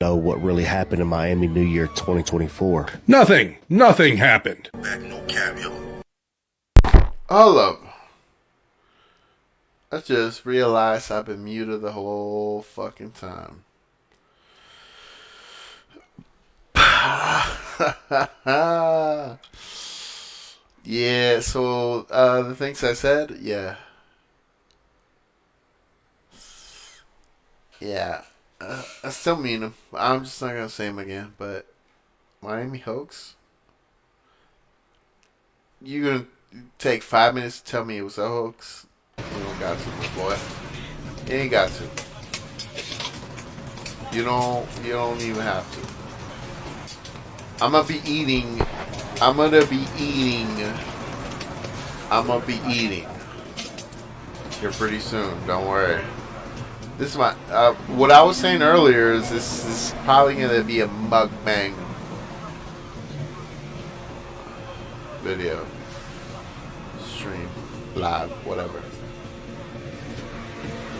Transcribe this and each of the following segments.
know what really happened in Miami New Year 2024. Nothing happened. Hold up. I just realized I've been muted the whole fucking time. Yeah, so the things I said, yeah. I still mean them. I'm just not gonna say them again. But Miami hoax. You gonna take 5 minutes to tell me it was a hoax? You don't got to, boy. You ain't got to. You don't even have to. I'm gonna be eating here pretty soon. Don't worry. This is my what I was saying earlier is this is probably gonna be a mukbang video, stream, live, whatever.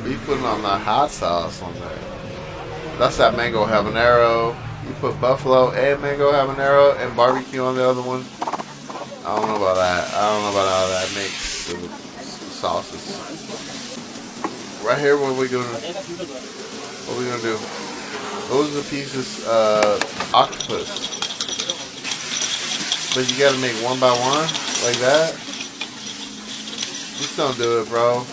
We putting on that hot sauce on there. That's that mango habanero. You put buffalo and mango habanero and barbecue on the other one. I don't know about that. I don't know about how that makes the sauces. Right here, what are we gonna do? Those are the pieces octopus. But you gotta make one by one, like that. Just don't do it, bro.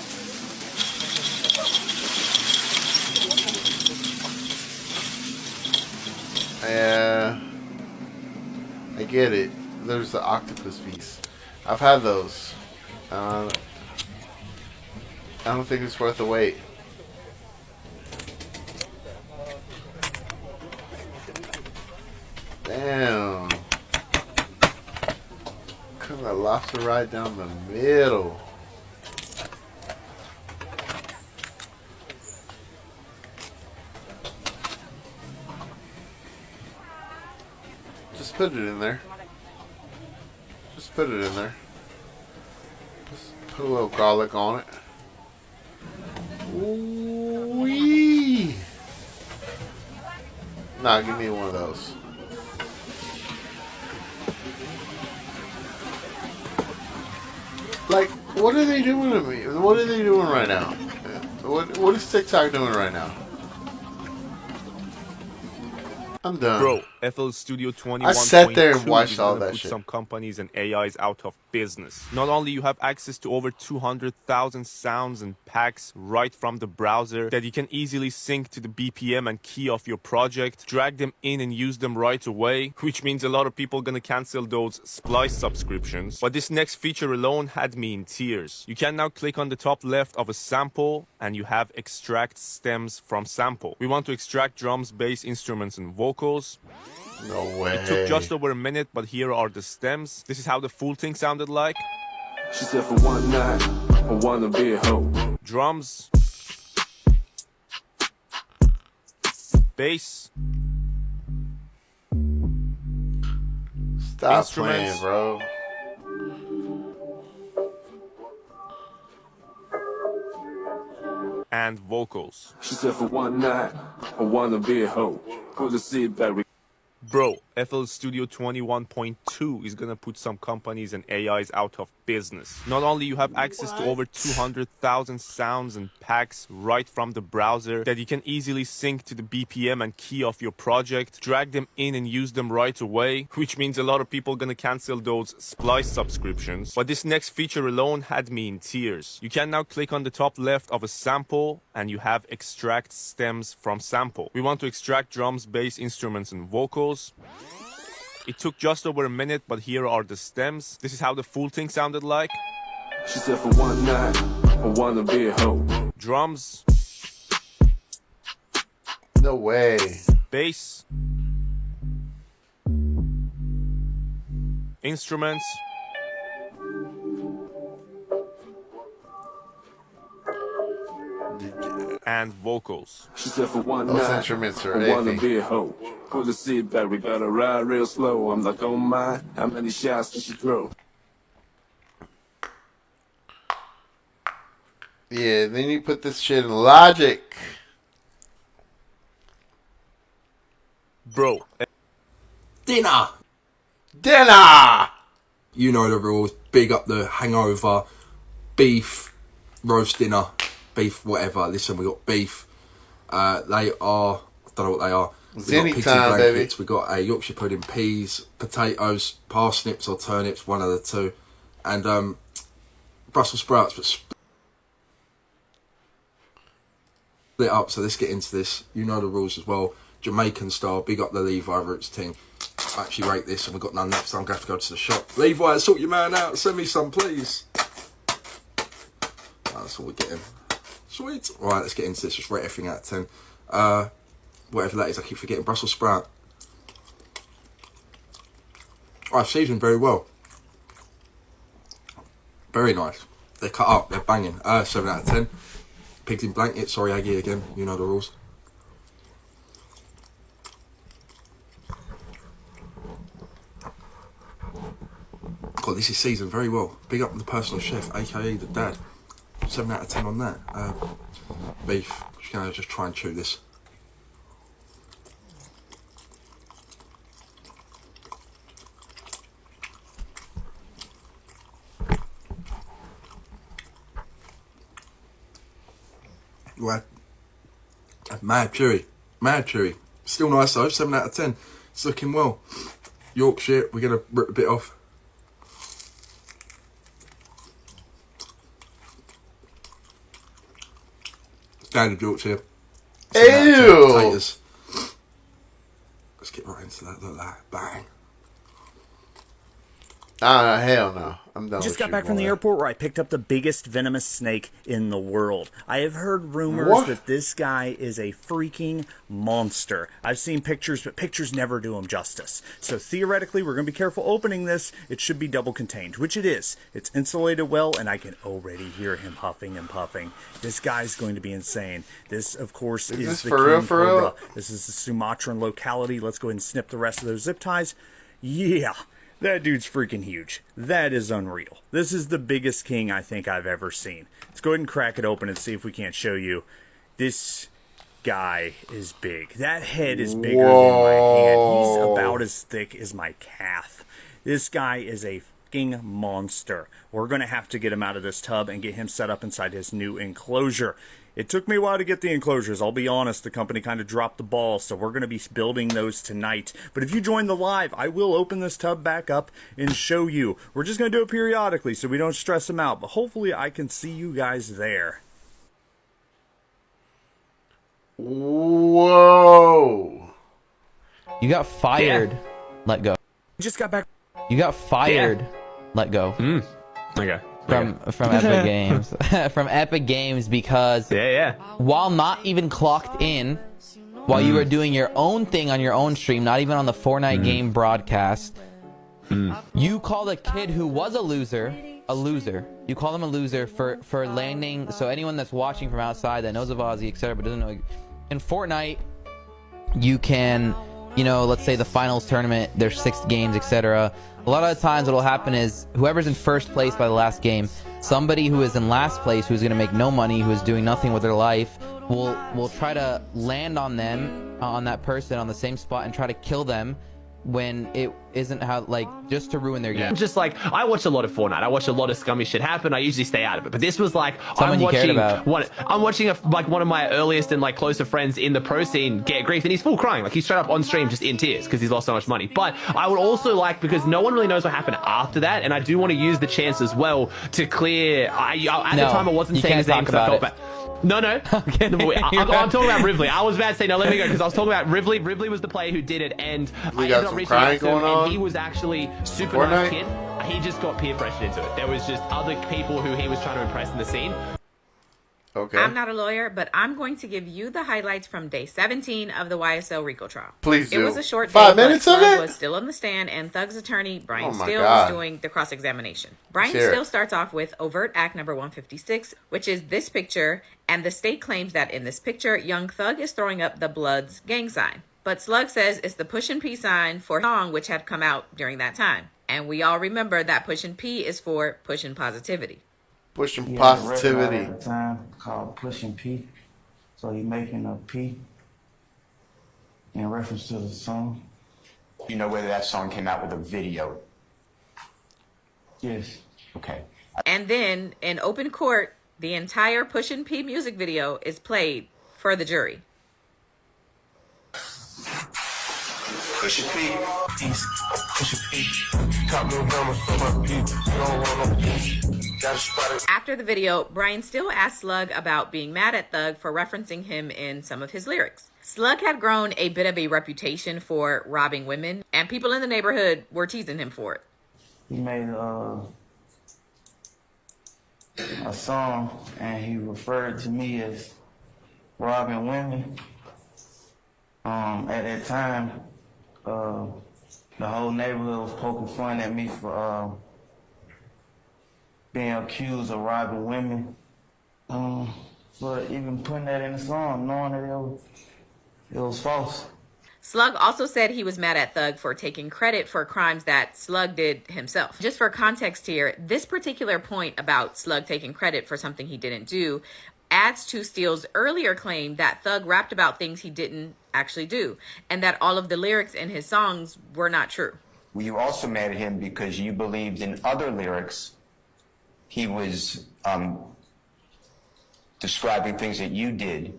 Yeah, I get it. There's the octopus piece. I've had those. I don't think it's worth the wait. Damn. Cut that lobster right down the middle. Just put it in there. Just put it in there. Just put a little garlic on it. Ooh-wee. Nah, give me one of those. Like, what are they doing to me? What are they doing right now? What is TikTok doing right now? I'm done. Bro, FL Studio 21.2 I sat there and watched is all gonna that put shit. some companies and AIs out of business. Not only you have access to over 200,000 sounds and packs right from the browser that you can easily sync to the BPM and key of your project, drag them in and use them right away, which means a lot of people gonna cancel those Splice subscriptions. But this next feature alone had me in tears. You can now click on the top left of a sample and you have extract stems from sample. We want to extract drums, bass, instruments and vocals. No way. It took just over a minute, but here are the stems. This is how the full thing sounded like. She said for one night, I wanna be a hoe. Drums. Bass. Stop Instruments. playing, bro. And vocals. She said for one night, I wanna be a hoe. Put a seat back. Bro, FL Studio 21.2 is gonna put some companies and AIs out of business. Not only you have access to over 200,000 sounds and packs right from the browser that you can easily sync to the BPM and key of your project, drag them in and use them right away, which means a lot of people gonna cancel those Splice subscriptions. But this next feature alone had me in tears. You can now click on the top left of a sample and you have extract stems from sample. We want to extract drums, bass, instruments and vocals. It took just over a minute, but here are the stems. This is how the full thing sounded like. She said for one night, I wanna be a hoe. Drums, No way. bass, instruments, and vocals. She said for one Those night, instruments are I wanna iffy. be a hoe. Put a seat back, we gotta ride real slow. I'm like, oh my, how many shots did she throw? Yeah, then you put this shit in Logic. Bro, Dinner! Dinner! You know the rules. Big up the Hangover, beef, roast dinner, beef, whatever. Listen, we got beef. They are, I don't know what they are. We got Zinny pigs time, and baby. blankets. We got a Yorkshire pudding, peas, potatoes, parsnips or turnips, one of the two, and Brussels sprouts, but split up. So let's get into this. You know the rules as well. Jamaican style. Big up the Levi Roots team. I actually rate this, and we've got none left, so I'm going to have to go to the shop. Levi, sort your man out. Send me some, please. That's all we're getting. Sweet. All right, let's get into this. Just rate everything out of 10. Whatever that is, I keep forgetting. Brussels sprout. Oh, seasoned very well. Very nice. They're cut up. They're banging. 7 out of 10. Pigs in blanket. Sorry, Aggie, again. You know the rules. God, this is seasoned very well. Big up the personal chef, aka the dad. 7 out of 10 on that. Beef. Just gonna just try and chew this. Right. Mad chewy. Mad chewy. Still nice though. 7 out of 10. It's looking well. Yorkshire. We're gonna rip a bit off. Standard Yorkshire. 7 out of 10 Ew. potatoes. Let's get right into that. Look at that. Bang. Hell no. I'm done. Just with got you, back from the boy. airport where I picked up the biggest venomous snake in the world. I have heard rumors What? that this guy is a freaking monster. I've seen pictures, but pictures never do him justice. So theoretically, we're going to be careful opening this. It should be double contained, which it is. It's insulated well, and I can already hear him huffing and puffing. This guy's going to be insane. This, of course, is this the for real, King for real? Cobra. This is the Sumatran locality. Let's go ahead and snip the rest of those zip ties. Yeah. That dude's freaking huge. That is unreal. This is the biggest king I think I've ever seen. Let's go ahead and crack it open and see if we can't show you. This guy is big. That head is bigger than my hand. He's about as thick as my calf. This guy is a fucking monster. We're going to have to get him out of this tub and get him set up inside his new enclosure. It took me a while to get the enclosures. I'll be honest, the company kind of dropped the ball, so we're going to be building those tonight. But if you join the live, I will open this tub back up and show you. We're just going to do it periodically so we don't stress them out, but hopefully I can see you guys there. Whoa. You got fired. Let go. Just got back. You got fired. Let go. Okay. From Epic Games. From Epic Games because while not even clocked in, while you were doing your own thing on your own stream, not even on the Fortnite game broadcast, you called a kid who was a loser. You call them a loser for landing. So anyone that's watching from outside that knows of Ozzy, etc., but doesn't know, in Fortnite, you can, you know, let's say the finals tournament, there's 6 games, etc. A lot of the times what'll happen is whoever's in first place by the last game, somebody who is in last place, who's going to make no money, who is doing nothing with their life, will try to land on them, on that person, on the same spot, and try to kill them when it isn't how, like, just to ruin their game. Just like, I watch a lot of Fortnite. I watch a lot of scummy shit happen. I usually stay out of it. But this was like, Someone you cared about. I'm watching one of my earliest and like closer friends in the pro scene get grief, and he's full crying. Like, he's straight up on stream just in tears because he's lost so much money. But I would also like, because no one really knows what happened after that, and I do want to use the chance as well to clear. At the time I wasn't saying his name because I felt bad. No. Okay. I'm talking about Rivley. I was about to say, no, let me go, because I was talking about Rivley. Rivley was the player who did it, and We I got ended up some reaching out crying to him, going on? and he was actually super Fortnite? nice kid. He just got peer pressured into it. There was just other people who he was trying to impress in the scene. Okay. I'm not a lawyer, but I'm going to give you the highlights from day 17 of the YSL RICO trial. Please do. It was a short 5 day, minutes but of Slug it? was still on the stand, and Thug's attorney, Brian Oh my Steele, God. was doing the cross-examination. Brian Let's hear Steele it. starts off with overt act number 156, which is this picture, and the state claims that in this picture, Young Thug is throwing up the Bloods gang sign. But Slug says it's the Pushin' P sign for a song which had come out during that time. And we all remember that Pushin' P is for Pushin' Positivity. Pushing He had a record out positivity. at the time called Pushing P. So he making a P. In reference to the song? You know whether that song came out with a video? Yes. Okay. And then in open court, the entire Pushin' P music video is played for the jury. Pusha P. Pusha P. Top no numbers for my P. Don't want no peace. Gotta spot it. After the video, Brian still asked Slug about being mad at Thug for referencing him in some of his lyrics. Slug had grown a bit of a reputation for robbing women, and people in the neighborhood were teasing him for it. He made a song, and he referred to me as robbing women. At that time, the whole neighborhood was poking fun at me for being accused of robbing women. But even putting that in the song, knowing that it was false. Slug also said he was mad at Thug for taking credit for crimes that Slug did himself. Just for context here, this particular point about Slug taking credit for something he didn't do adds to Steele's earlier claim that Thug rapped about things he didn't actually do, and that all of the lyrics in his songs were not true. Were you also mad at him because you believed in other lyrics he was describing things that you did,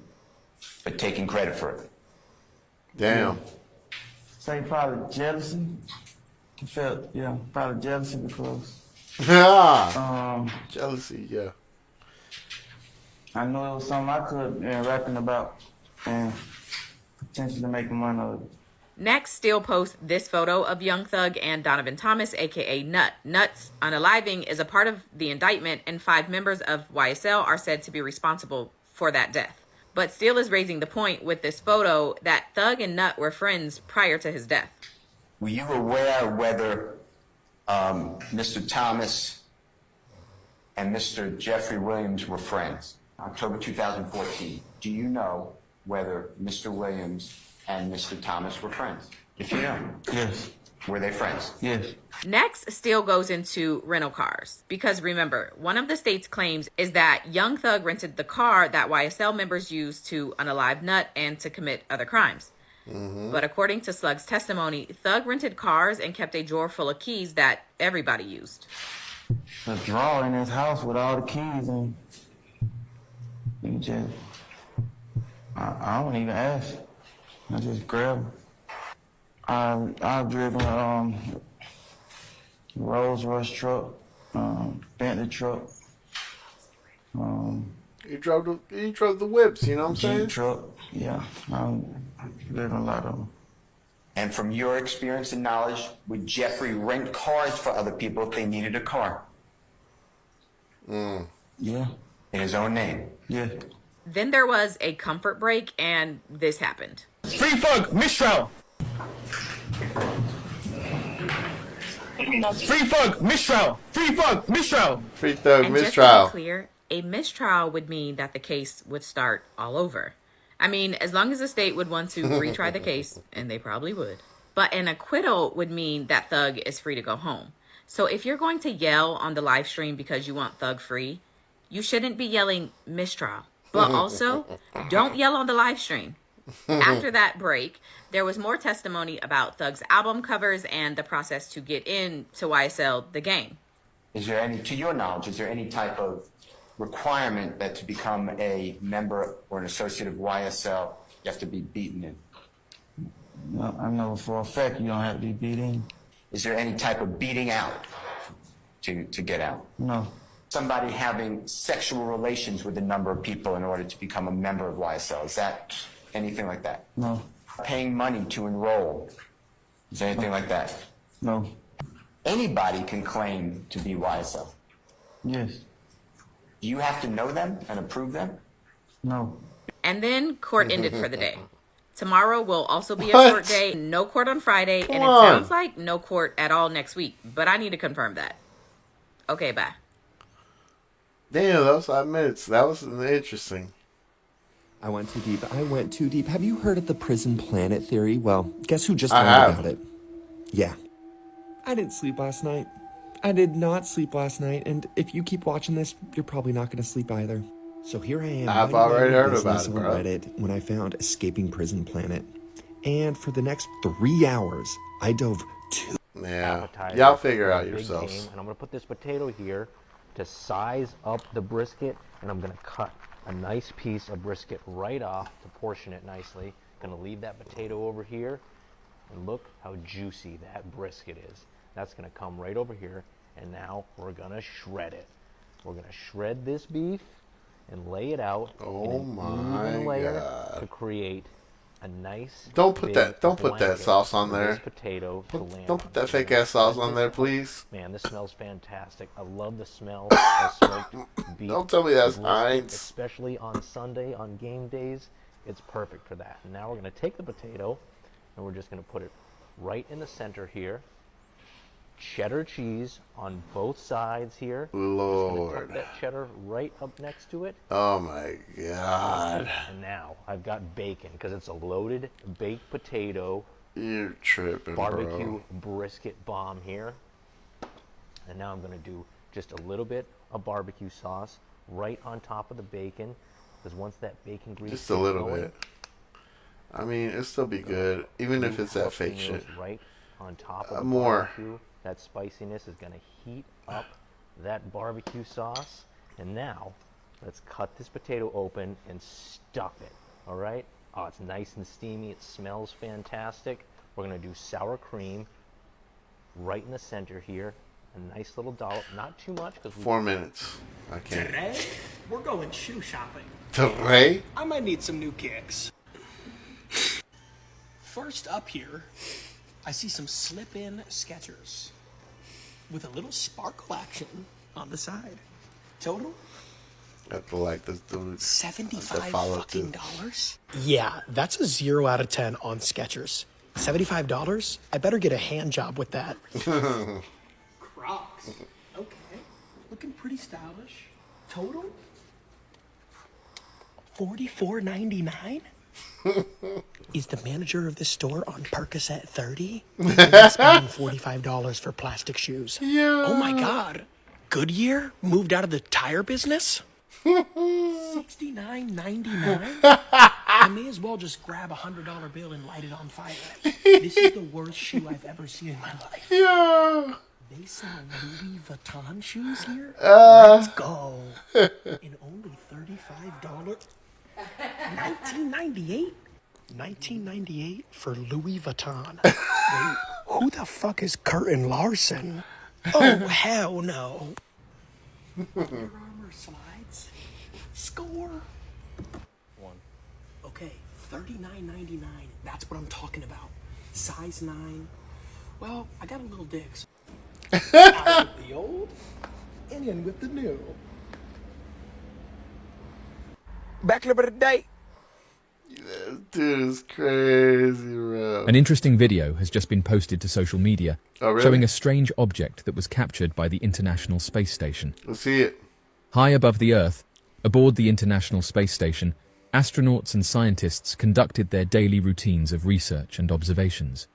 but taking credit for it? Damn. Say probably jealousy. I felt, probably jealousy because jealousy, yeah. I knew it was something I could have been rapping about and potentially making money of it. Next, Steele posts this photo of Young Thug and Donovan Thomas, aka Nut. Nut's unaliving is a part of the indictment, and 5 members of YSL are said to be responsible for that death. But Steele is raising the point with this photo that Thug and Nut were friends prior to his death. Were you aware whether Mr. Thomas and Mr. Jeffrey Williams were friends? October 2014. Do you know whether Mr. Williams and Mr. Thomas were friends? If you know. Yes. Were they friends? Yes. Next, Steele goes into rental cars. Because remember, one of the state's claims is that Young Thug rented the car that YSL members used to unalive Nut and to commit other crimes. But according to Slug's testimony, Thug rented cars and kept a drawer full of keys that everybody used. A drawer in his house with all the keys, and you just, I don't even ask. I just grab them. I've driven Rolls Royce truck, Bentley truck. You drove the whips, you know what I'm saying? Jeep truck, yeah. I've driven a lot of them. And from your experience and knowledge, would Jeffrey rent cars for other people if they needed a car? Yeah. In his own name? Yeah. Then there was a comfort break, and this happened. Free Thug, Mistral! Free Thug, Mistral! Free Thug, Mistral! Free Thug, And mistrial. just to be clear, a mistrial would mean that the case would start all over. I mean, as long as the state would want to retry the case, and they probably would. But an acquittal would mean that Thug is free to go home. So if you're going to yell on the live stream because you want Thug free, you shouldn't be yelling mistrial. But also, don't yell on the live stream. After that break, there was more testimony about Thug's album covers and the process to get into YSL The Game. Is there any, to your knowledge, is there any type of requirement that to become a member or an associate of YSL, you have to be beaten in? No, I know for a fact you don't have to be beaten. Is there any type of beating out to get out? No. Somebody having sexual relations with a number of people in order to become a member of YSL, is that anything like that? No. Paying money to enroll, is there anything like that? No. Anybody can claim to be YSL. Yes. Do you have to know them and approve them? No. And then court ended for the day. Tomorrow will also be a What? court day. No court on Friday, and it on. sounds like no court at all next week. But I need to confirm that. Okay, bye. Damn, that was 5 minutes. That was interesting. I went too deep. I went too deep. Have you heard of the prison planet theory? Well, guess who just I learned have. about it? Yeah. I didn't sleep last night. I did not sleep last night, and if you keep watching this, you're probably not going to sleep either. So here I am. I've minding my already own heard business about it, on bro. Reddit when I found Escaping Prison Planet. And for the next 3 hours, I dove 2. Yeah, y'all figure out Big yourselves. game, and I'm gonna put this potato here to size up the brisket, and I'm gonna cut a nice piece of brisket right off to portion it nicely. Gonna leave that potato over here, and look how juicy that brisket is. That's gonna come right over here, and now we're gonna shred it. We're gonna shred this beef and lay it out in an even layer to create a nice. Don't put that blanket sauce on for there. this potato to land Don't put that fake ass sauce on there, please. Man, this smells fantastic. I love the smell of smoked beef. Don't tell me that's brisket, Heinz. especially on Sunday, on game days. It's perfect for that. And now we're going to take the potato, and we're just going to put it right in the center here. Cheddar cheese on both sides here. Lord. Tuck that cheddar right up next to it. Oh my God. And now I've got bacon, because it's a loaded baked potato. You're tripping, barbecue brisket bomb here. And now I'm going to do just a little bit of barbecue sauce right on top of the bacon, because once that bacon grease Just a little going, bit. I mean, it'll still be good, even if it's that fake jalapenos shit. right on top of the More. barbecue. That spiciness is going to heat up that barbecue sauce. And now, let's cut this potato open and stuff it, all right? Oh, it's nice and steamy. It smells fantastic. We're going to do sour cream right in the center here. A nice little dollop, not too much. 4 minutes. I can't. Today, we're going shoe shopping. Today? I might need some new kicks. First up here, I see some slip-in Skechers with a little sparkle action on the side. Total? I have to like this dude. $75 fucking dollars? Yeah, that's a 0 out of 10 on Skechers. $75? I better get a hand job with that. Crocs. Okay. Looking pretty stylish. Total? $44.99? Is the manager of this store on Percocet 30? I'm spending $45 for plastic shoes. Yeah. Oh my God. Goodyear moved out of the tire business? $69.99? I may as well just grab a $100 bill and light it on fire. This is the worst shoe I've ever seen in my life. Yeah. They sell Louis Vuitton shoes here? Let's go. And only $35? 1998? 1998 for Louis Vuitton. Wait, who the fuck is Curtin Larson? Oh, hell no. Under Armour slides. Score. One. Okay, $39.99. That's what I'm talking about. Size 9. Well, I got a little dick. So out with the old and in with the new. Back to the day. Dude is crazy, bro. An interesting video has just been posted to social media really? showing a strange object that was captured by the International Space Station. Let's see it. High above the Earth, aboard the International Space Station, astronauts and scientists conducted their daily routines of research and observations.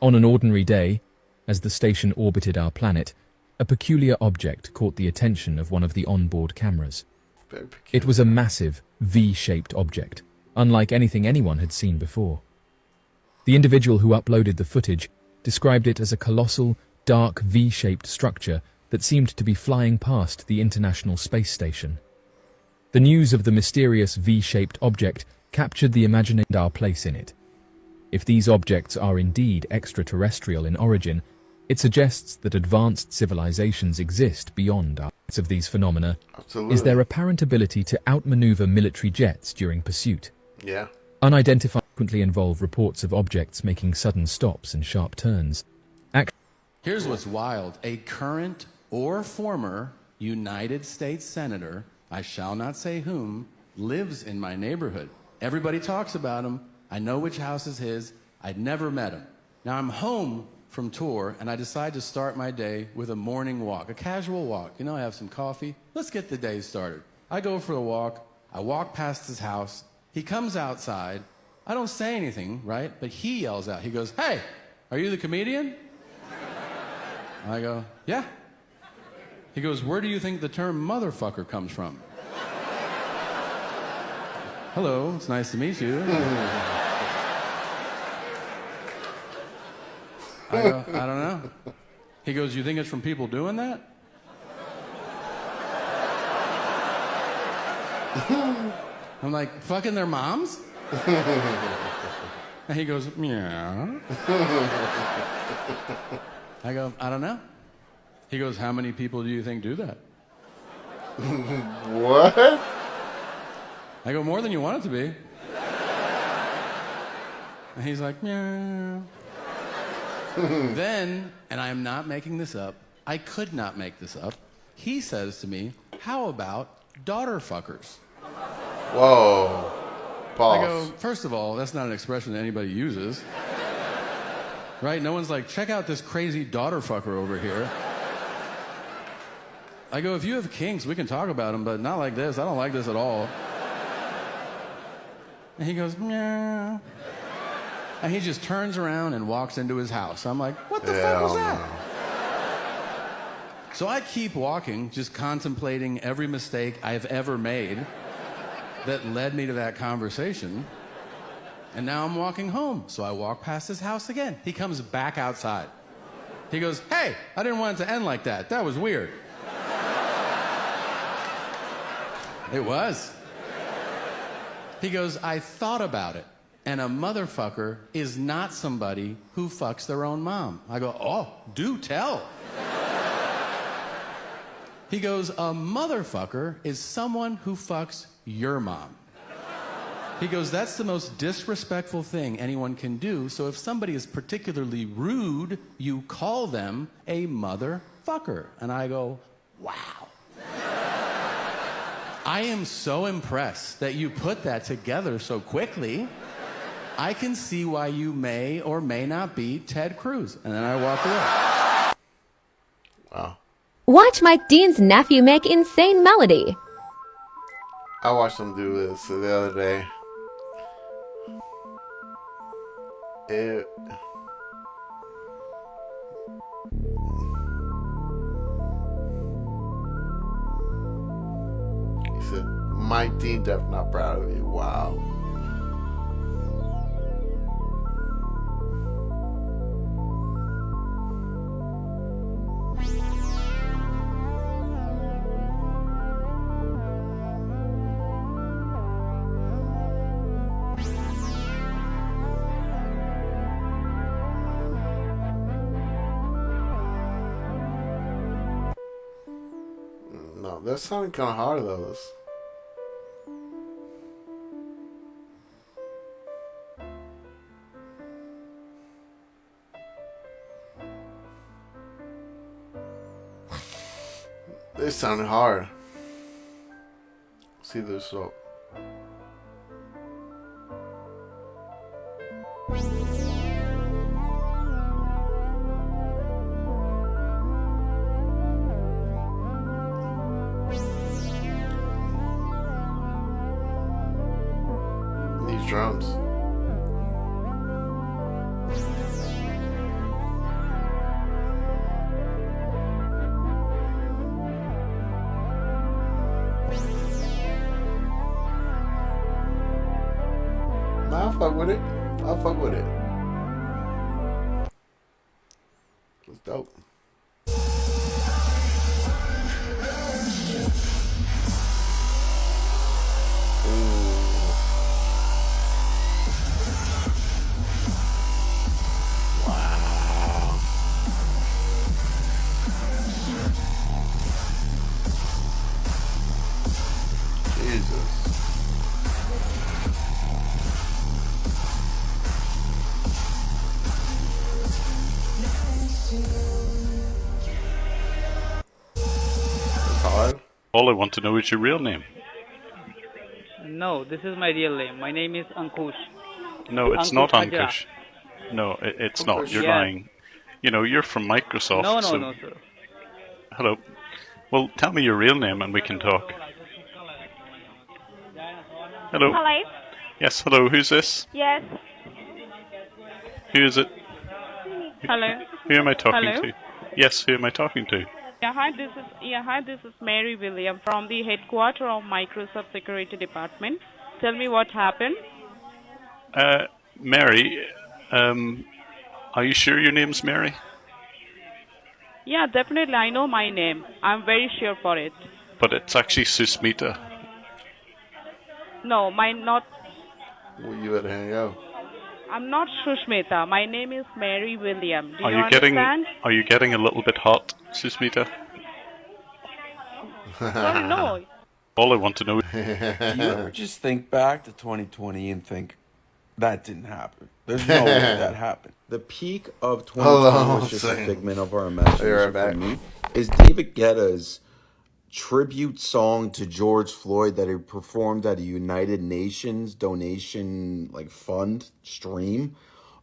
On an ordinary day, as the station orbited our planet, a peculiar object caught the attention of one of the onboard cameras. It was a massive, V-shaped object, unlike anything anyone had seen before. The individual who uploaded the footage described it as a colossal, dark V-shaped structure that seemed to be flying past the International Space Station. The news of the mysterious V-shaped object captured the imagination of our place in it. If these objects are indeed extraterrestrial in origin, it suggests that advanced civilizations exist beyond our of these phenomena. Absolutely. Is their apparent ability to outmaneuver military jets during pursuit. Yeah. Unidentified frequently involve reports of objects making sudden stops and sharp turns. Here's what's wild. A current or former United States Senator, I shall not say whom, lives in my neighborhood. Everybody talks about him. I know which house is his. I'd never met him. Now I'm home from tour, and I decide to start my day with a morning walk, a casual walk. You know, I have some coffee. Let's get the day started. I go for a walk. I walk past his house. He comes outside. I don't say anything, right? But he yells out. He goes, "Hey, are you the comedian?" I go, "Yeah." He goes, "Where do you think the term motherfucker comes from?" "Hello, it's nice to meet you." I go, I don't know. He goes, you think it's from people doing that? I'm like, fucking their moms? And he goes, yeah. I go, I don't know. He goes, how many people do you think do that? What? I go, more than you want it to be. And he's like, yeah. Then, and I'm not making this up, I could not make this up, he says to me, how about daughter fuckers? Whoa. Pause. I go, first of all, that's not an expression that anybody uses. Right? No one's like, check out this crazy daughter fucker over here. I go, if you have kinks, we can talk about them, but not like this. I don't like this at all. And he goes, yeah. And he just turns around and walks into his house. I'm like, what the fuck was that? So I keep walking, just contemplating every mistake I've ever made that led me to that conversation. And now I'm walking home. So I walk past his house again. He comes back outside. He goes, hey, I didn't want it to end like that. That was weird. It was. He goes, I thought about it. And a motherfucker is not somebody who fucks their own mom. I go, oh, do tell. He goes, a motherfucker is someone who fucks your mom. He goes, that's the most disrespectful thing anyone can do, so if somebody is particularly rude, you call them a motherfucker. And I go, wow. I am so impressed that you put that together so quickly. I can see why you may or may not be Ted Cruz. And then I walk away. Wow. Watch Mike Dean's nephew make insane melody. I watched him do this the other day. He said, Mike Dean, definitely not proud of you. Wow. No, that sounded kind of hard though. This sounded hard. See this so. These drums. Nah, I'll fuck with it. I'll fuck with it. It's dope. All I want to know is your real name. No, this is my real name. My name is Ankush. No, it's Ankush not Hajra. Ankush. No, it's not. You're Yeah. lying. You know, you're from Microsoft. No, so... no, sir. Hello. Well, tell me your real name and we can talk. Hello. Hello. Yes, hello. Who's this? Yes. Who is it? Hello. Who am I talking Hello? to? Yes, who am I talking to? Hi, this is Mary William from the headquarters of Microsoft Security Department. Tell me what happened. Mary, Are you sure your name's Mary? Yeah, definitely. I know my name. I'm very sure for it. But it's actually Susmita. No, mine not. Well, you better hang out. I'm not Shushmita. My name is Mary William. Do Are you getting understand? Are you getting a little bit hot, Susmita? Sorry, no. All I want to know. Do you ever just think back to 2020 and think that didn't happen? There's no way that happened. The peak of 2020 was just a figment of our imagination for me. Is David Guetta's tribute song to George Floyd that he performed at a United Nations donation fund stream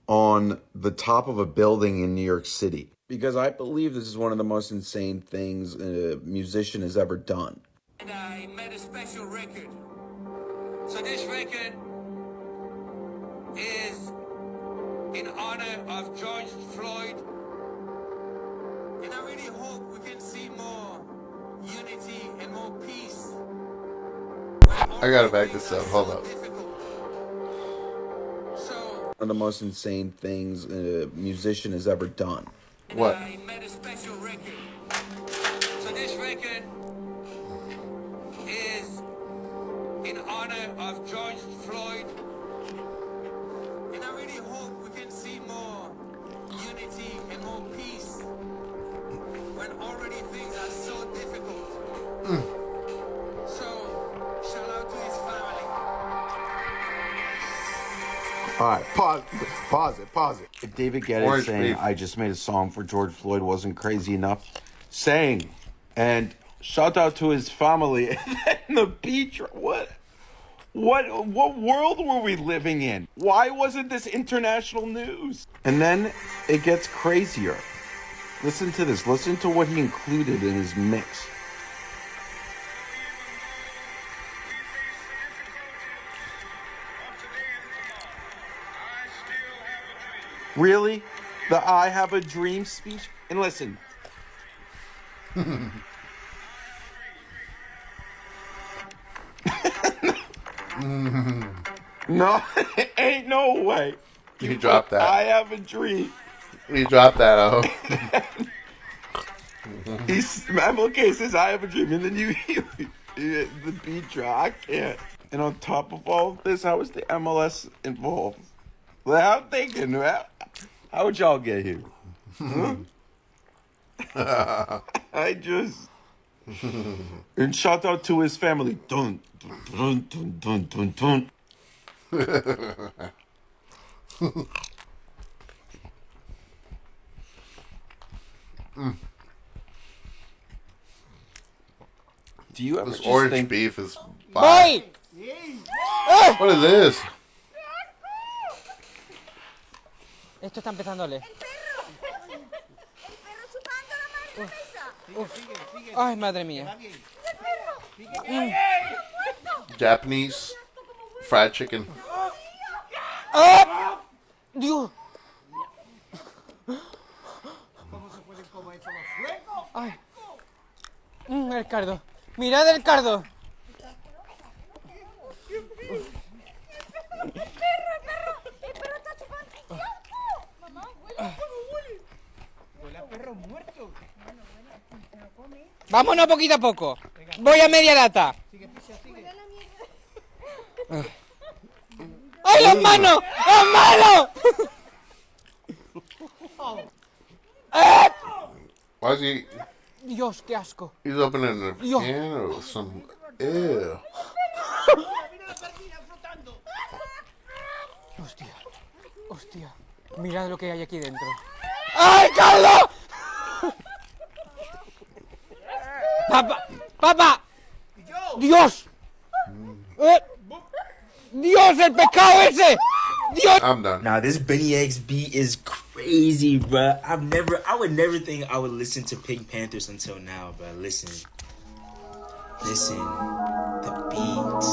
on the top of a building in New York City. Because I believe this is one of the most insane things a musician has ever done. And I made a special record. So this record is in honor of George Floyd. And I really hope we can see more unity and more peace. I gotta back this up. Hold up. One of the most insane things a musician has ever done. What? I made a special record. So this record is in honor of George Floyd. And I really hope we can see more unity and more peace when already things are so difficult. So, shout out to his family. All right, pause it. If David Guetta Orange saying, beef. I just made a song for George Floyd wasn't crazy enough, saying, and shout out to his family, and the beach, what world were we living in? Why wasn't this international news? And then it gets crazier. Listen to this. Listen to what he included in his mix. Really? The I have a dream speech? And listen. No, ain't no way. You dropped that. I have a dream. You dropped that out. Okay, it says I have a dream, and then you the beat drop. I can't. And on top of all of this, how is the MLS involved? Well, I'm thinking, how would y'all get here? Huh? I just and shout out to his family. Dun dun dun dun dun dun. Do you ever This just orange think beef is fire. What is this? Esto está empezando a leer. Ay, madre mía. Japanese fried chicken. ¡Ah! ¡Dios! Ay. El cardo. Mirad el cardo. Vámonos poquito a poco. Voy a media data. ¡Ay, las manos! ¡Las manos! Why is he? Dios, qué asco. He's opening a Dios. can or some. Ew. Hostia, hostia. Mirad lo que hay aquí dentro. ¡Ay, Carlos! ¡Papá! ¡Papá! ¡Dios! ¡Dios, el pescado ese! ¡Dios! I'm done. Nah, this Benny X beat is crazy, bruh. I would never think I would listen to Pink Panthers until now, bruh. Listen, the beats.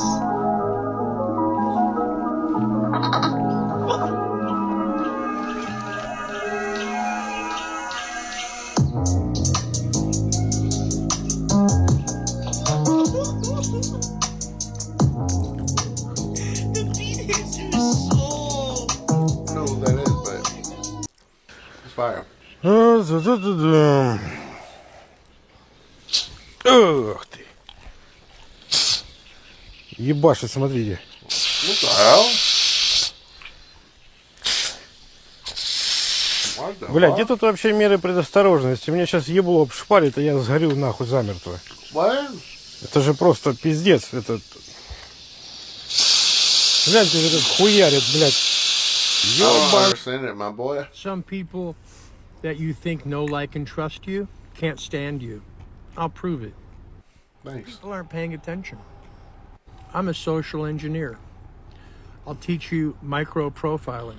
fire. Ух ты. Ебашит, смотрите. What the hell? What the Бля, fuck? где тут вообще меры предосторожности? Мне сейчас ебло обшпалит, а я сгорю нахуй замертво. What? Это же просто пиздец. Это... Гляньте, этот хуярит, блядь. I don't understand it, my boy. Some people that you think know, like, and trust you can't stand you. I'll prove it. Thanks. People aren't paying attention. I'm a social engineer. I'll teach you micro-profiling.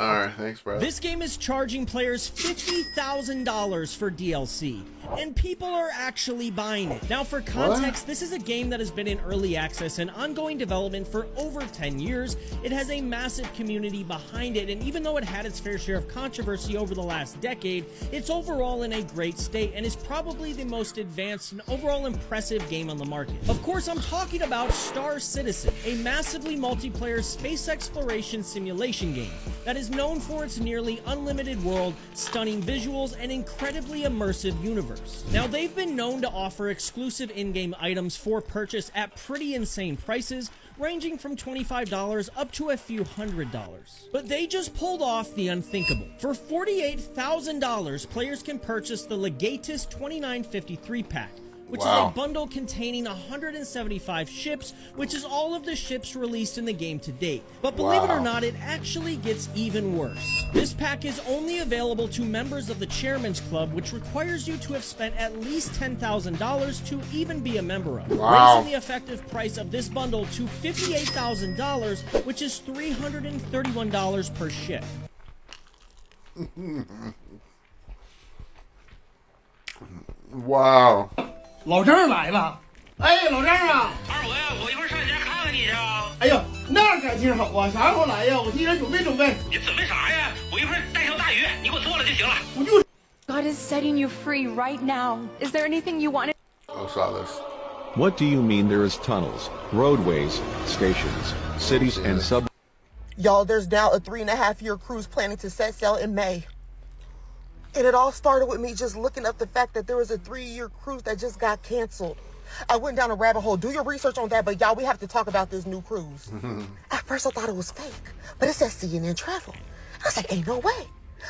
Alright, thanks, bro. This game is charging players $50,000 for DLC, and people are actually buying it. Now, for context, this is a game that has been in early access and ongoing development for over 10 years. It has a massive community behind it, and even though it had its fair share of controversy over the last decade, it's overall in a great state and is probably the most advanced and overall impressive game on the market. Of course, I'm talking about Star Citizen, a massively multiplayer space exploration simulation game that is known for its nearly unlimited world, stunning visuals, and incredibly immersive universe. Now, they've been known to offer exclusive in-game items for purchase at pretty insane prices, ranging from $25 up to a few $100. But they just pulled off the unthinkable. For $48,000, players can purchase the Legatus 2953 pack, which is a bundle containing 175 ships, which is all of the ships released in the game to date. But believe it or not, it actually gets even worse. This pack is only available to members of the Chairman's Club, which requires you to have spent at least $10,000 to even be a member of, raising the effective price of this bundle to $58,000, which is $331 per ship. Wow. 老郑来了，哎，老郑啊！二伟，我一会儿上你家看看你去啊。哎呦，那感情好啊，啥时候来呀？我提前准备准备。你准备啥呀？我一会儿带条大鱼，你给我做了就行了。我就。God is setting you free right now. Is there anything you want? I saw this. What do you mean there is tunnels, roadways, stations, cities, and sub... Y'all, there's now a 3.5-year cruise planning to set sail in May. And it all started with me just looking up the fact that there was a 3-year cruise that just got canceled. I went down a rabbit hole. Do your research on that, but y'all, we have to talk about this new cruise. At first I thought it was fake, but it says CNN Travel. I was like, ain't no way.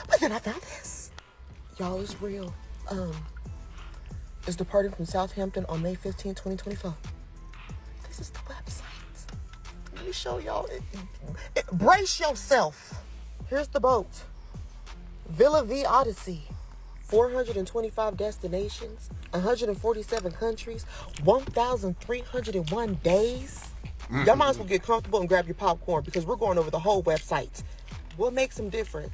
But then I found this. Y'all, it's real. It's departing from Southampton on May 15, 2024. This is the website. Let me show y'all. Brace yourself. Here's the boat. Villa V Odyssey, 425 destinations, 147 countries, 1,301 days. Y'all might as well get comfortable and grab your popcorn because we're going over the whole website. What makes them different?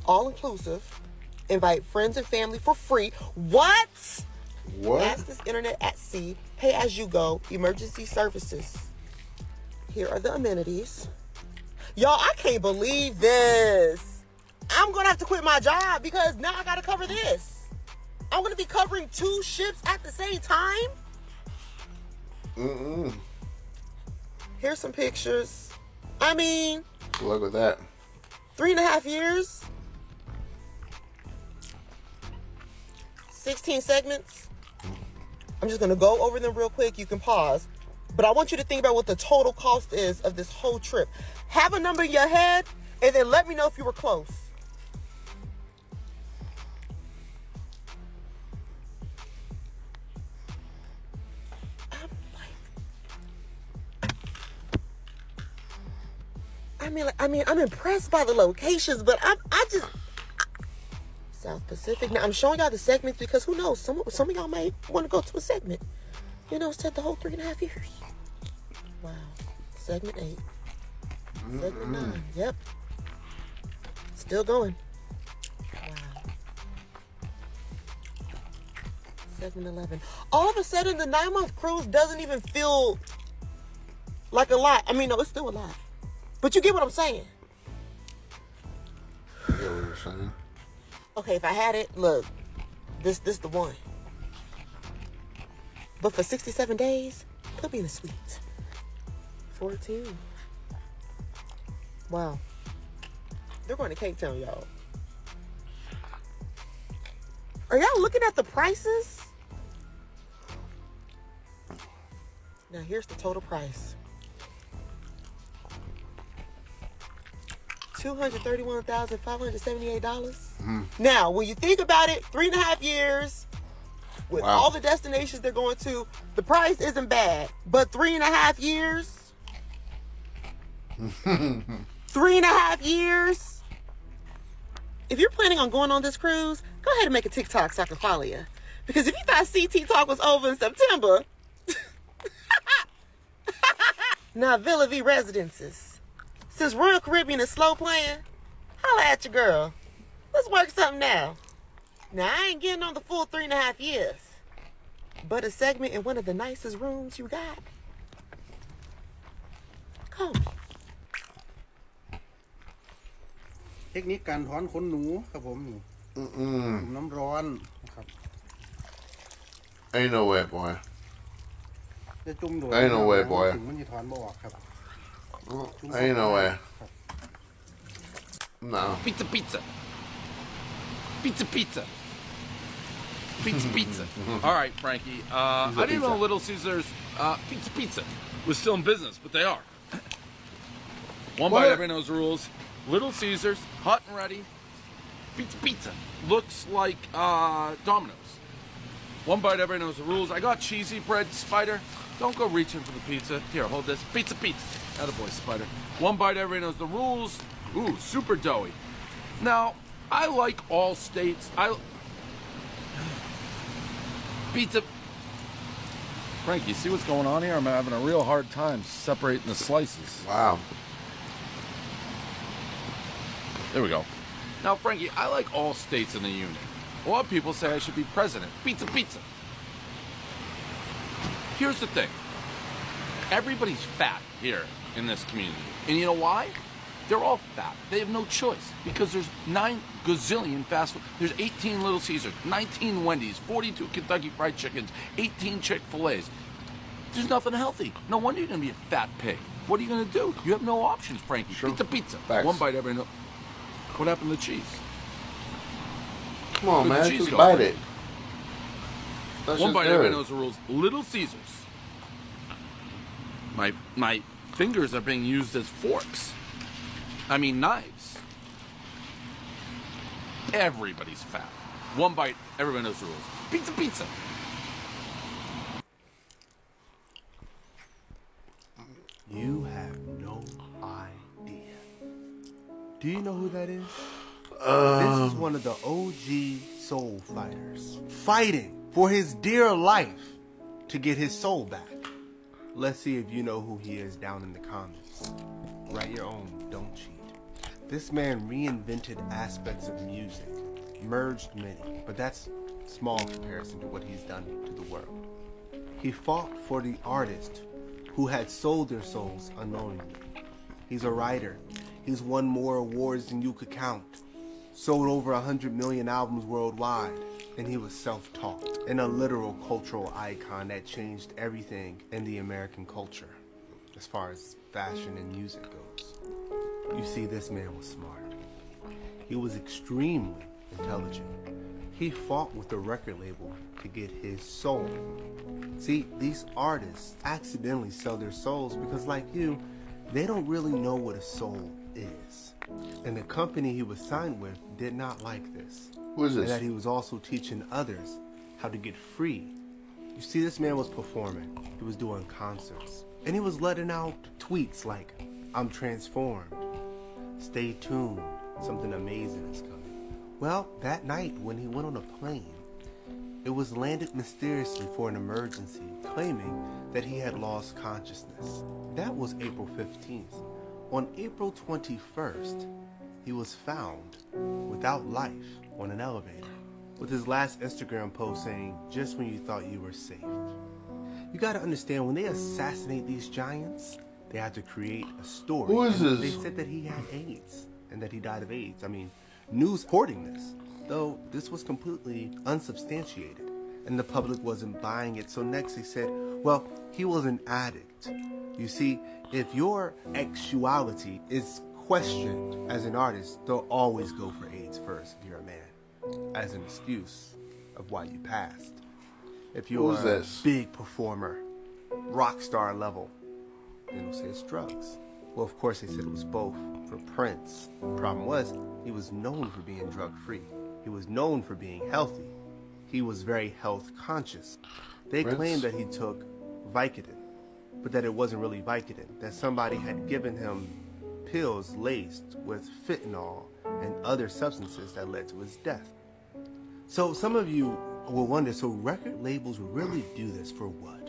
All inclusive. Invite friends and family for free. What? Access internet at sea. Pay as you go. Emergency services. Here are the amenities. Y'all, I can't believe this. I'm going to have to quit my job because now I got to cover this. I'm going to be covering 2 ships at the same time. Here's some pictures. I mean, good luck with that. 3.5 years. 16 segments. I'm just going to go over them real quick. You can pause. But I want you to think about what the total cost is of this whole trip. Have a number in your head and then let me know if you were close. I mean, I'm impressed by the locations, but South Pacific. Now, I'm showing y'all the segments because who knows? Some of y'all might want to go to a segment. You know, set the whole 3.5 years. Wow. Segment 8. Segment 9. Yep. Still going. Wow. Segment 11. All of a sudden, the 9-month cruise doesn't even feel like a lot. I mean, no, it's still a lot. But you get what I'm saying. I get what you're saying. Okay, if I had it, look, this the one. But for 67 days, put me in a suite. 14. Wow. They're going to Cape Town, y'all. Are y'all looking at the prices? Now here's the total price. $231,578. Mm-hmm. Now, when you think about it, 3.5 years with Wow. all the destinations they're going to, the price isn't bad. But 3.5 years, 3.5 years. If you're planning on going on this cruise, go ahead and make a TikTok so I can follow you. Because if you thought CT Talk was over in September, now Villa V Residences. Since Royal Caribbean is slow playing, holla at your girl. Let's work something now. Now, I ain't getting on the full 3.5 years, but a segment in one of the nicest rooms you got. Come. เทคนิคการถอนขนหนูครับผมนี่จุ่มน้ำร้อนนะครับ Ain't no way, boy. จะจุ่มโดย Ain't no way, boy. ถึงมันจะถอนบ่ออกครับ Ain't no way. No. Pizza, pizza. Pizza, pizza. Pizza, pizza. All right, Frankie. I didn't know Little Caesars Pizza, pizza was still in business, but they are. One bite, everybody knows the rules. Little Caesars, hot and ready. Pizza, pizza. Looks like Domino's. One bite, everybody knows the rules. I got cheesy bread, Spider. Don't go reaching for the pizza. Here, hold this. Pizza, pizza. Attaboy, Spider. One bite, everybody knows the rules. Ooh, super doughy. Now, I like all states. Pizza. Frank, you see what's going on here? I'm having a real hard time separating the slices. Wow. There we go. Now, Frankie, I like all states in the union. A lot of people say I should be president. Pizza, pizza. Here's the thing. Everybody's fat here in this community. And you know why? They're all fat. They have no choice. Because there's 9 gazillion fast food. There's 18 Little Caesars, 19 Wendy's, 42 Kentucky Fried Chickens, 18 Chick-fil-A's. There's nothing healthy. No wonder you're going to be a fat pig. What are you going to do? You have no options, Frankie. Sure. Pizza, pizza. Facts. One bite, everybody knows. What happened to the cheese? Come on, Where'd the man. cheese Just go, bite Frankie? it. That's One just bite, good. everybody knows the rules. Little Caesars. My fingers are being used as forks. I mean knives. Everybody's fat. One bite, everybody knows the rules. Pizza, pizza. You have no idea. Do you know who that is? This is one of the OG soul fighters, fighting for his dear life to get his soul back. Let's see if you know who he is down in the comments. Write your own, don't cheat. This man reinvented aspects of music, merged many, but that's small in comparison to what he's done to the world. He fought for the artist who had sold their souls unknowingly. He's a writer. He's won more awards than you could count. Sold over 100 million albums worldwide. And he was self-taught and a literal cultural icon that changed everything in the American culture as far as fashion and music goes. You see, this man was smart. He was extremely intelligent. He fought with the record label to get his soul. See, these artists accidentally sell their souls because, like you, they don't really know what a soul is. And the company he was signed with did not like this. Who is this? And that he was also teaching others how to get free. You see, this man was performing. He was doing concerts. And he was letting out tweets like, "I'm transformed. Stay tuned. Something amazing is coming." Well, that night when he went on a plane, it was landed mysteriously for an emergency, claiming that he had lost consciousness. That was April 15th. On April 21st, he was found without life on an elevator, with his last Instagram post saying, "Just when you thought you were safe." You gotta understand, when they assassinate these giants, they have to create a story. Who is And this? They said that he had AIDS and that he died of AIDS. I mean, news reporting this, though this was completely unsubstantiated and the public wasn't buying it. So next they said, well, he was an addict. You see, if your sexuality is questioned as an artist, they'll always go for AIDS first if you're a man, as an excuse. of why you passed. If you're a big performer, rock star level, then they'll say it's drugs. Well, of course, they said it was both for Prince. The problem was, he was known for being drug-free. He was known for being healthy. He was very health conscious. They claimed that he took Vicodin, but that it wasn't really Vicodin, that somebody had given him pills laced with fentanyl and other substances that led to his death. So some of you will wonder, so record labels really do this for what?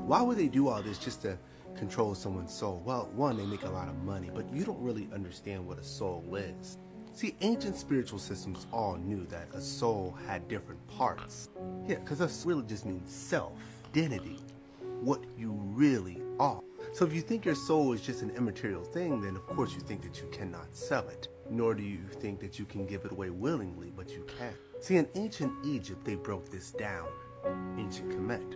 Why would they do all this just to control someone's soul? Well, one, they make a lot of money, but you don't really understand what a soul is. See, ancient spiritual systems all knew that a soul had different parts. Yeah, because a soul really just means self, identity, what you really are. So if you think your soul is just an immaterial thing, then of course you think that you cannot sell it. Nor do you think that you can give it away willingly, but you can. See, in ancient Egypt, they broke this down. Ancient Kemet.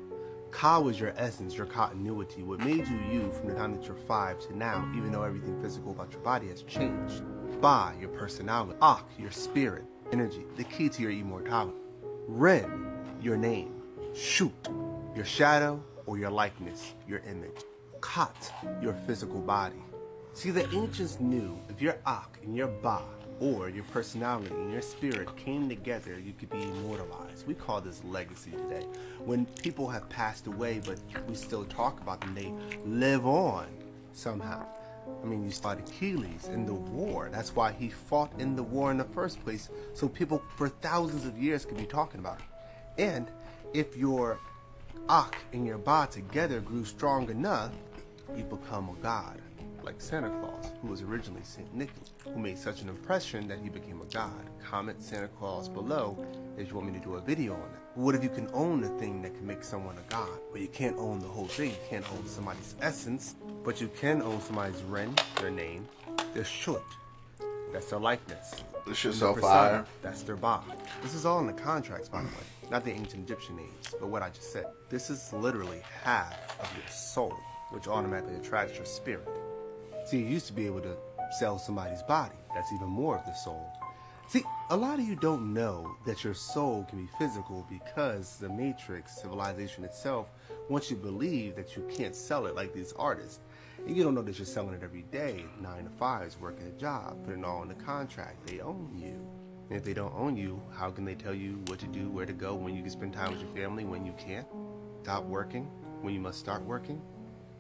Ka was your essence, your continuity, what made you you from the time that you're 5 to now, even though everything physical about your body has changed. Ba, your personality. Ak, your spirit, energy, the key to your immortality. Ren, your name. Shut, your shadow or your likeness, your image. Kat, your physical body. See, the ancients knew if your Ak and your Ba, or your personality and your spirit came together, you could be immortalized. We call this legacy today. When people have passed away, but we still talk about them, they live on somehow. I mean, you saw Achilles in the war. That's why he fought in the war in the first place, so people for thousands of years could be talking about it. And if your Ak and your Ba together grew strong enough, you become a god. Like Santa Claus, who was originally St. Nicholas, who made such an impression that he became a god. Comment Santa Claus below if you want me to do a video on that. But what if you can own the thing that can make someone a god? Well, you can't own the whole thing. You can't own somebody's essence, but you can own somebody's Ren, their name, their Shut, that's their likeness. This shit's so fire. That's their Ba. This is all in the contracts, by the way. Not the ancient Egyptian names, but what I just said. This is literally half of your soul, which automatically attracts your spirit. See, you used to be able to sell somebody's body. That's even more of the soul. See, a lot of you don't know that your soul can be physical because the Matrix, civilization itself, wants you to believe that you can't sell it like these artists. And you don't know that you're selling it every day, 9 to 5, working a job, putting it all in the contract. They own you. And if they don't own you, how can they tell you what to do, where to go, when you can spend time with your family, when you can't? Stop working, when you must start working?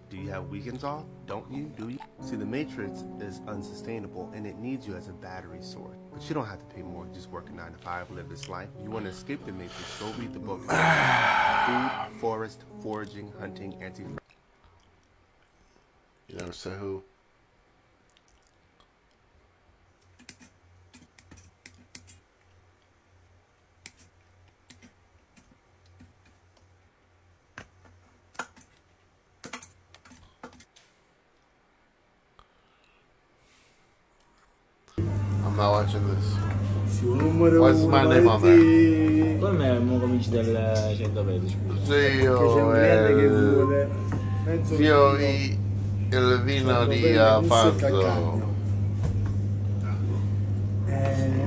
Do you have weekends off? Don't you? Do you? See, the Matrix is unsustainable and it needs you as a battery source. But you don't have to pay more. Just work a 9 to 5, live this life. If you want to escape the Matrix, go read the book. Food, Forest, Foraging, Hunting, Anti. You never say who? I'm not watching this. What's my name on there? Come non cominci dal 120, scusa? Zio il vino di Fazzo.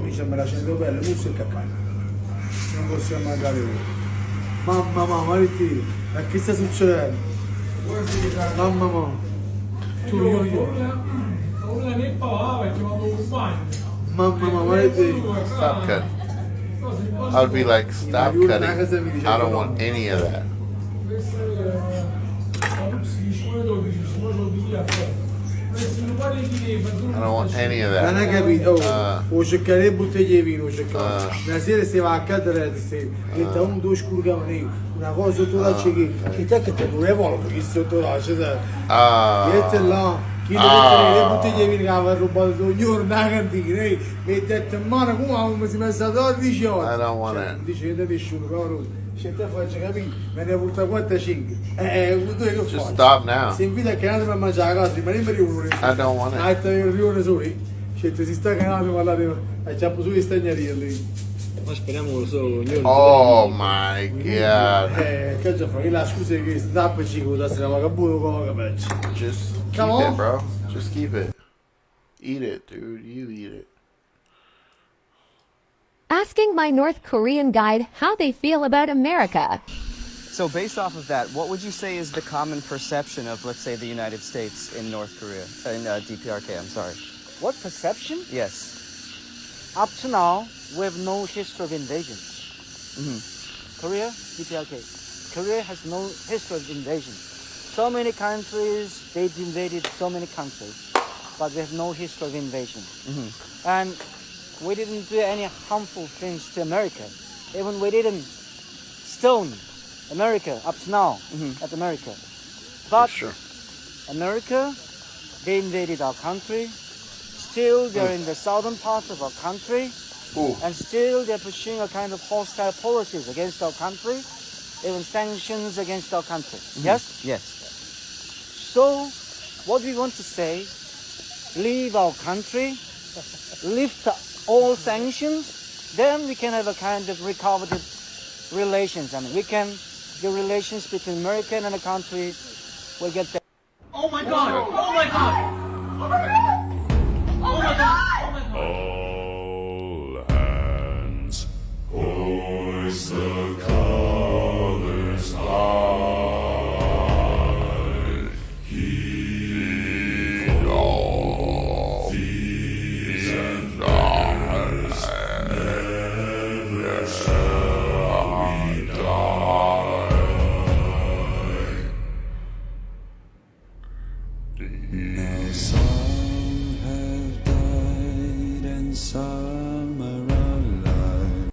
Mi sembra 100 belle, musso e cacao. Non possiamo mangiare uno. Mamma, Ritti, ma che sta succedendo? Mamma. Tu io. Mamma, Ritti. Stop cutting. I would be like, stop cutting. I don't want any of that. I don't want any of that. Non hai capito? O cercare bottiglie di vino, una sera stiamo a cadere e un due scurgavano una cosa sotto la che te che te non vuole che sotto la c'è e là chi le bottiglie di vino che aveva rubato ogni giorno da cantina e detto mano come si messa 12 ore. I don't want it. Dice che nessuno cavolo. Se te faccio capire, me ne porta 45. Just stop now. Se invita a canale per mangiare la casa, rimane uno. I don't want it. Ah, te rione soli. Se si sta canale parlare, facciamo su stagneria lì. Ma speriamo lo so, oh my god. Che già fa? Che la scusa che sta per cibo, da essere vagabundo come capacci. Just keep it, bro. Just keep it. Eat it, dude. You eat it. asking my North Korean guide how they feel about America. So based off of that, what would you say is the common perception of, let's say, the United States in North Korea, in DPRK, I'm sorry? What perception? Yes. Up to now, we have no history of invasion. Korea, DPRK. Korea has no history of invasion. So many countries, they've invaded so many countries, but we have no history of invasion. And we didn't do any harmful things to America. Even we didn't stone America up to now at America. But America, they invaded our country. Still, they're in the southern part of our country. And still, they're pursuing a kind of hostile policies against our country, even sanctions against our country. Yes? Yes. So, what we want to say, leave our country, lift all sanctions, then we can have a kind of recovered relations. I mean, the relations between America and a country will get better. Oh my God! Oh my God! Oh my God! All hands hoist the colors high. Heave all thieves and lies. Never shall we die. Now some have died and some are alive.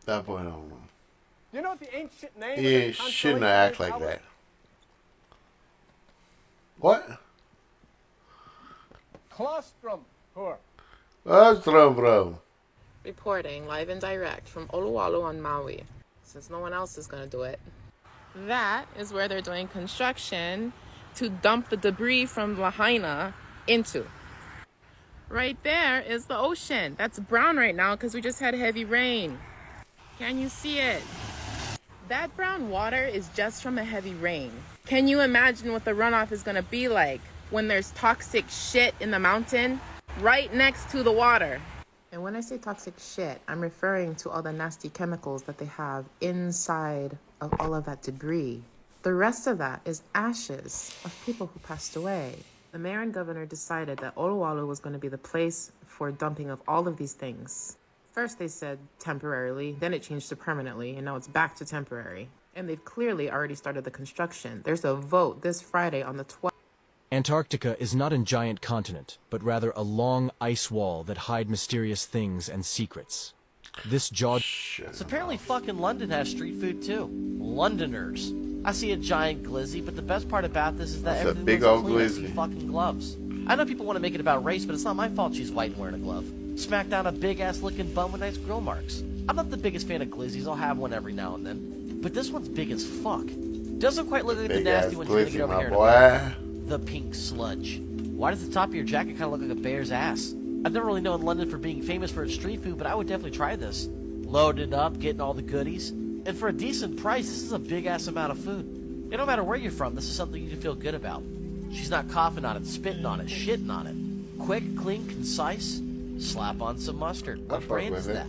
That boy don't know. You know what the ancient name He of the shouldn't act like that. What? Colostrum. Poor. That's bro. Reporting live and direct from Oluwalu on Maui, since no one else is going to do it. That is where they're doing construction to dump the debris from Lahaina into. Right there is the ocean. That's brown right now because we just had heavy rain. Can you see it? That brown water is just from a heavy rain. Can you imagine what the runoff is going to be like when there's toxic shit in the mountain right next to the water? And when I say toxic shit, I'm referring to all the nasty chemicals that they have inside of all of that debris. The rest of that is ashes of people who passed away. The mayor and governor decided that Oluwalu was going to be the place for dumping of all of these things. First they said temporarily, then it changed to permanently, and now it's back to temporary. And they've clearly already started the construction. There's a vote this Friday on the 12th. Antarctica is not a giant continent, but rather a long ice wall that hide mysterious things and secrets. This jaw... So apparently fucking London has street food too. Londoners. I see a giant glizzy, but the best part about this is that That's a everything big looks old clean. I see glizzy. fucking gloves. I know people want to make it about race, but it's not my fault she's white and wearing a glove. Smack down a big-ass looking bum with nice grill marks. I'm not the biggest fan of glizzies, I'll have one every now and then. But this one's big as fuck. Doesn't quite look like the nasty one you're gonna get over here in America. The pink sludge. Why does the top of your jacket kind of look like a bear's ass? I've never really known London for being famous for its street food, but I would definitely try this. Loaded up, getting all the goodies. And for a decent price, this is a big-ass amount of food. And no matter where you're from, this is something you can feel good about. She's not coughing on it, spitting on it, shitting on it. Quick, clean, concise. Slap on some mustard. What brand is that?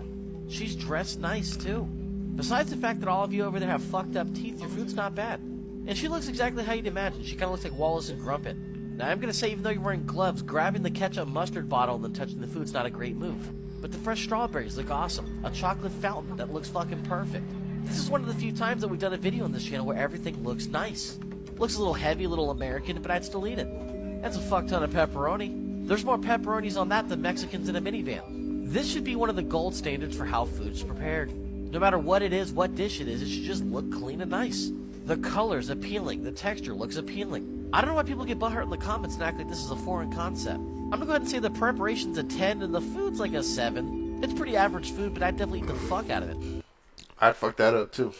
She's dressed nice, too. Besides the fact that all of you over there have fucked up teeth, your food's not bad. And she looks exactly how you'd imagine. She kind of looks like Wallace and Gromit. Now, I'm going to say, even though you're wearing gloves, grabbing the ketchup mustard bottle and then touching the food's not a great move. But the fresh strawberries look awesome. A chocolate fountain that looks fucking perfect. This is one of the few times that we've done a video on this channel where everything looks nice. Looks a little heavy, a little American, but I'd still eat it. That's a fuck ton of pepperoni. There's more pepperonis on that than Mexicans in a minivan. This should be one of the gold standards for how food's prepared. No matter what it is, what dish it is, it should just look clean and nice. The color's appealing. The texture looks appealing. I don't know why people get butthurt in the comments and act like this is a foreign concept. I'm gonna go ahead and say the preparation's a 10 and the food's like a 7. It's pretty average food, but I'd definitely eat the fuck out of it. I'd fuck that up too.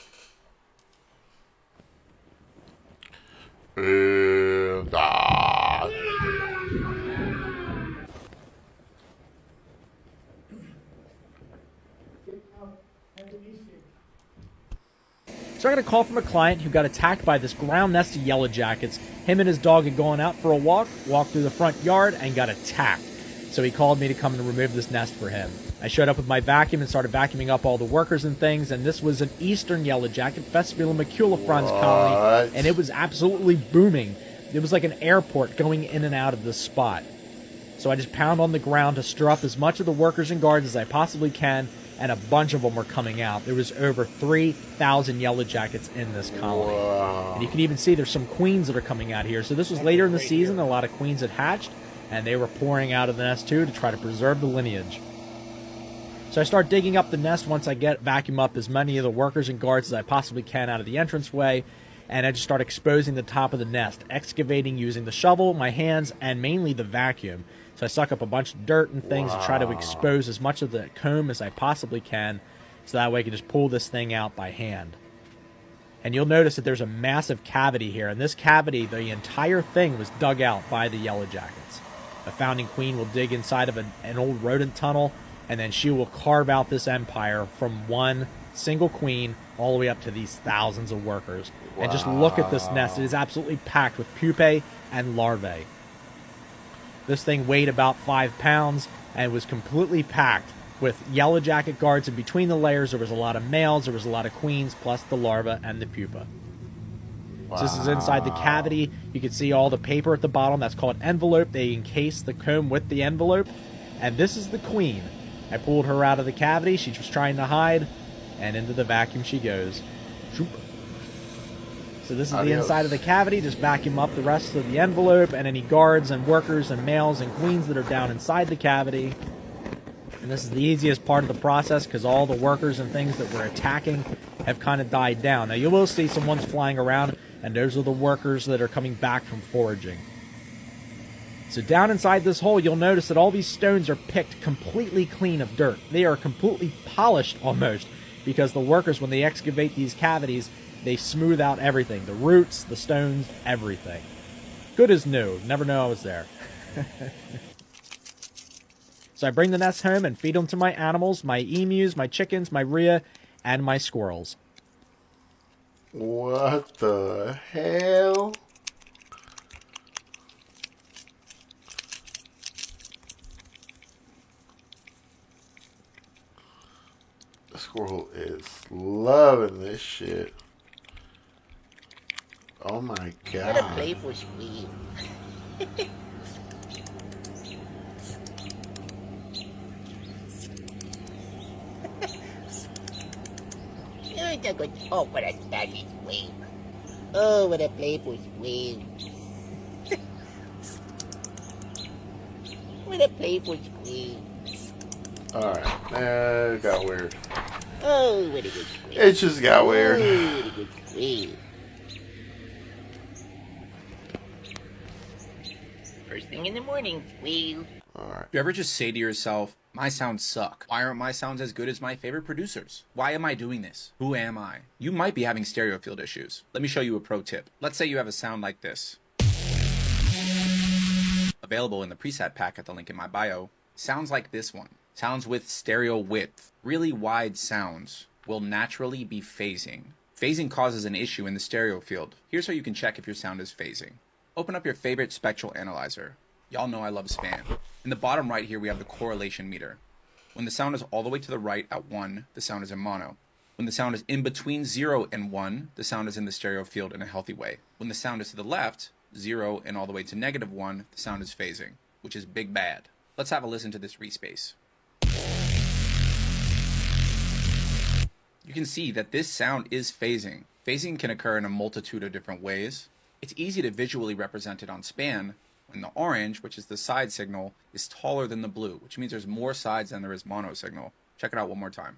So I got a call from a client who got attacked by this ground nest of yellow jackets. Him and his dog had gone out for a walked through the front yard, and got attacked. So he called me to come and remove this nest for him. I showed up with my vacuum and started vacuuming up all the workers and things, and this was an eastern yellow jacket, Vespula maculifrons colony, and it was absolutely booming. It was like an airport going in and out of this spot. So I just pound on the ground to stir up as much of the workers and guards as I possibly can, and a bunch of them were coming out. There was over 3,000 yellow jackets in this colony. And you can even see there's some queens that are coming out here. So this was later in the season. A lot of queens had hatched, and they were pouring out of the nest too to try to preserve the lineage. So I start digging up the nest once I vacuum up as many of the workers and guards as I possibly can out of the entranceway, and I just start exposing the top of the nest, excavating using the shovel, my hands, and mainly the vacuum. So I suck up a bunch of dirt and things to try to expose as much of the comb as I possibly can, so that way I can just pull this thing out by hand. And you'll notice that there's a massive cavity here, and this cavity, the entire thing was dug out by the yellow jackets. A founding queen will dig inside of an old rodent tunnel, and then she will carve out this empire from one single queen all the way up to these thousands of workers. And just look at this nest. It is absolutely packed with pupae and larvae. This thing weighed about 5 pounds and was completely packed with yellow jacket guards. In between the layers, there was a lot of males, there was a lot of queens, plus the larva and the pupa. So this is inside the cavity. You can see all the paper at the bottom. That's called envelope. They encase the comb with the envelope. And this is the queen. I pulled her out of the cavity. She was trying to hide. And into the vacuum she goes. So this is the inside of the cavity. Just vacuum up the rest of the envelope and any guards and workers and males and queens that are down inside the cavity. And this is the easiest part of the process because all the workers and things that we're attacking have kind of died down. Now you will see some ones flying around, and those are the workers that are coming back from foraging. So down inside this hole, you'll notice that all these stones are picked completely clean of dirt. They are completely polished almost, because the workers, when they excavate these cavities, they smooth out everything. The roots, the stones, everything. Good as new. Never know I was there. So I bring the nests home and feed them to my animals, my emus, my chickens, my rhea, and my squirrels. What the hell? The squirrel is loving this shit. Oh my god. What a playful squeal. Oh, what a snazzy squeal. Oh, what a playful squeal. What a playful squeal. Alright, it got weird. Oh, what a good squeal. It just got weird. Oh, what a good squeal. First thing in the morning, squeal. Alright. You ever just say to yourself, my sounds suck. Why aren't my sounds as good as my favorite producers? Why am I doing this? Who am I? You might be having stereo field issues. Let me show you a pro tip. Let's say you have a sound like this. Available in the preset pack at the link in my bio. Sounds like this one. Sounds with stereo width. Really wide sounds will naturally be phasing. Phasing causes an issue in the stereo field. Here's how you can check if your sound is phasing. Open up your favorite spectral analyzer. Y'all know I love Span. In the bottom right here, we have the correlation meter. When the sound is all the way to the right at 1, the sound is in mono. When the sound is in between 0 and 1, the sound is in the stereo field in a healthy way. When the sound is to the left, 0 and all the way to -1, the sound is phasing, which is big bad. Let's have a listen to this respace. You can see that this sound is phasing. Phasing can occur in a multitude of different ways. It's easy to visually represent it on Span, when the orange, which is the side signal, is taller than the blue, which means there's more sides than there is mono signal. Check it out one more time.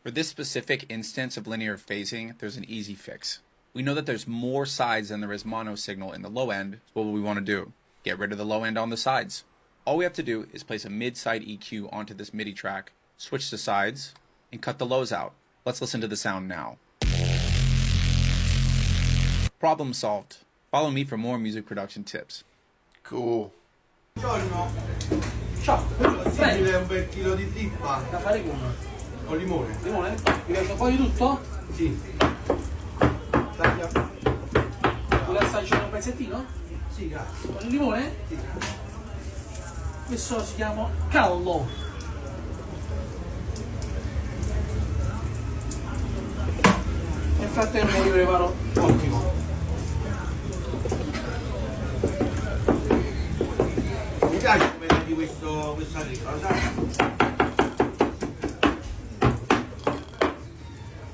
For this specific instance of linear phasing, there's an easy fix. We know that there's more sides than there is mono signal in the low end, so what will we want to do? Get rid of the low end on the sides. All we have to do is place a mid-side EQ onto this MIDI track, switch the sides, and cut the lows out. Let's listen to the sound now. Problem solved. Follow me for more music production tips. Cool. Ciao, prendi un bel chilo di zippa. Da fare con limone. Limone? Mi lascio poi tutto? Sì. Vuole assaggiare un pezzettino? Sì, grazie. Con il limone? Sì, grazie. Questo si chiama callo. Nel frattempo io preparo ottimo. Mi piace come vedi questa trippa, lo sai?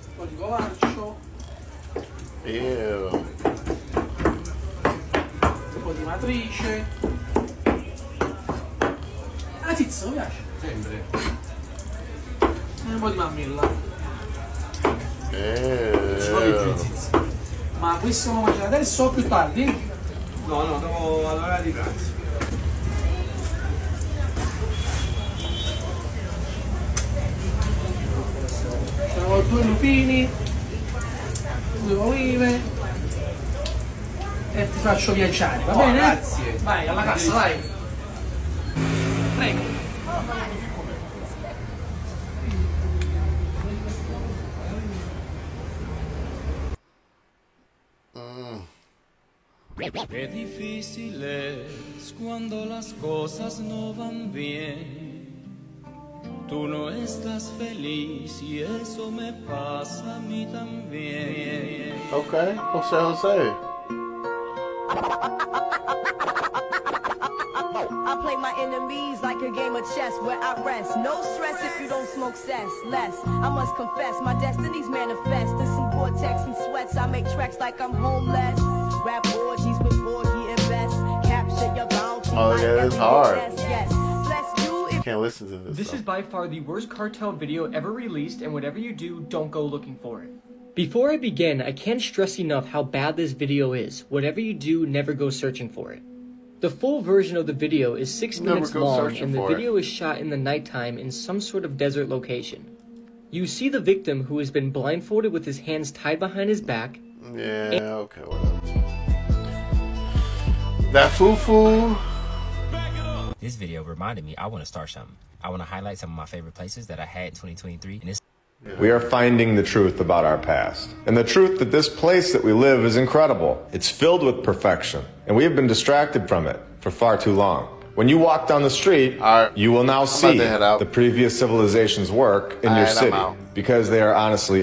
Un po' di covarcio. Ew. Un po' di matrice. La tizza mi piace. Sempre. E un po' di mammilla. Ci voglio più zizza. Ma questo lo mangiare adesso o più tardi? No, dopo all'ora di pranzo. Sono 2 lupini, 2 olive e ti faccio viaggiare, va bene? Grazie. Vai, alla cassa, vai. Prego. Qué difícil es cuando las cosas no van bien. Tú no estás feliz y eso me pasa a mí también. Okay, Jose. I play my enemies like a game of chess where I rest. No stress if you don't smoke cess. Less, I must confess, my destinies manifest. In some vortex and sweats, I make tracks like I'm homeless. Rap orgies with Borgie and Best. Capture your bounty. Oh, yeah, it's hard. Yes. Can't listen to this. This is by far the worst cartel video ever released, and whatever you do, don't go looking for it. Before I begin, I can't stress enough how bad this video is. Whatever you do, never go searching for it. The full version of the video is 6 minutes long, and the video is shot in the nighttime in some sort of desert location. You see the victim who has been blindfolded with his hands tied behind his back. Yeah, okay, whatever. That foo-foo. This video reminded me I want to start something. I want to highlight some of my favorite places that I had in 2023. And We are finding the truth about our past. And the truth that this place that we live is incredible. It's filled with perfection. And we have been distracted from it for far too long. When you walk down the street, you will now see the previous civilization's work in your city. Because they are honestly